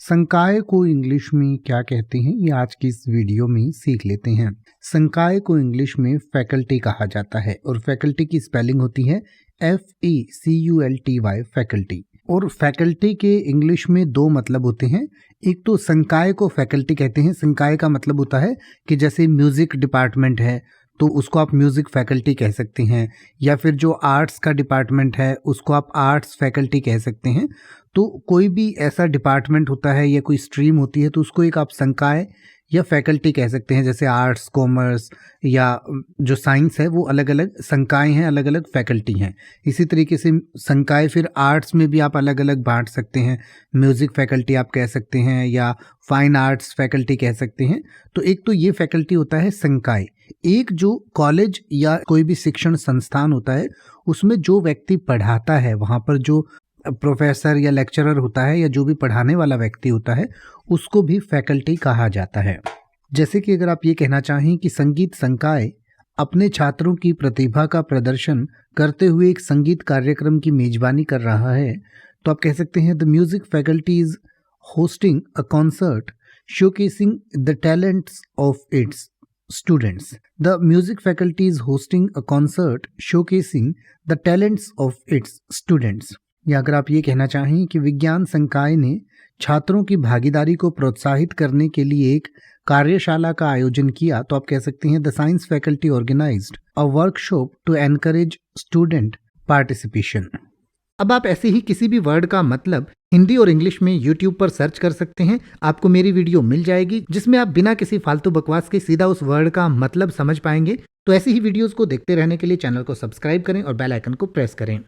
संकाय को इंग्लिश में क्या कहते हैं, ये आज की इस वीडियो में सीख लेते हैं। संकाय को इंग्लिश में फैकल्टी कहा जाता है और फैकल्टी की स्पेलिंग होती है FECULTY, फैकल्टी। और फैकल्टी के इंग्लिश में दो मतलब होते हैं। एक तो संकाय को फैकल्टी कहते हैं। संकाय का मतलब होता है कि जैसे म्यूजिक डिपार्टमेंट है तो उसको आप म्यूजिक फैकल्टी कह सकते हैं, या फिर जो आर्ट्स का डिपार्टमेंट है उसको आप आर्ट्स फैकल्टी कह सकते हैं। तो कोई भी ऐसा डिपार्टमेंट होता है या कोई स्ट्रीम होती है तो उसको एक आप संकाय या फैकल्टी कह सकते हैं। जैसे आर्ट्स, कॉमर्स या जो साइंस है वो अलग अलग संकाय हैं, अलग अलग फैकल्टी हैं। इसी तरीके से संकाय फिर आर्ट्स में भी आप अलग अलग बांट सकते हैं। म्यूज़िक फैकल्टी आप कह सकते हैं या फाइन आर्ट्स फैकल्टी कह सकते हैं। तो एक तो ये फैकल्टी होता है संकाय। एक जो कॉलेज या कोई भी शिक्षण संस्थान होता है उसमें जो व्यक्ति पढ़ाता है, वहाँ पर जो प्रोफेसर या लेक्चरर होता है या जो भी पढ़ाने वाला व्यक्ति होता है उसको भी फैकल्टी कहा जाता है। जैसे कि अगर आप ये कहना चाहें कि संगीत संकाय अपने छात्रों की प्रतिभा का प्रदर्शन करते हुए एक संगीत कार्यक्रम की मेजबानी कर रहा है, तो आप कह सकते हैं the music faculty is hosting a concert showcasing the talents of its students. The music faculty is hosting a concert showcasing the talents of its students. या अगर आप ये कहना चाहें कि विज्ञान संकाय ने छात्रों की भागीदारी को प्रोत्साहित करने के लिए एक कार्यशाला का आयोजन किया, तो आप कह सकते हैं the science faculty organized a workshop to encourage student participation. अब आप ऐसे ही किसी भी वर्ड का मतलब हिंदी और इंग्लिश में YouTube पर सर्च कर सकते हैं। आपको मेरी वीडियो मिल जाएगी जिसमें आप बिना किसी फालतू बकवास के सीधा उस वर्ड का मतलब समझ पाएंगे। तो ऐसी ही वीडियोस को देखते रहने के लिए चैनल को सब्सक्राइब करें और बेल आइकन को प्रेस करें।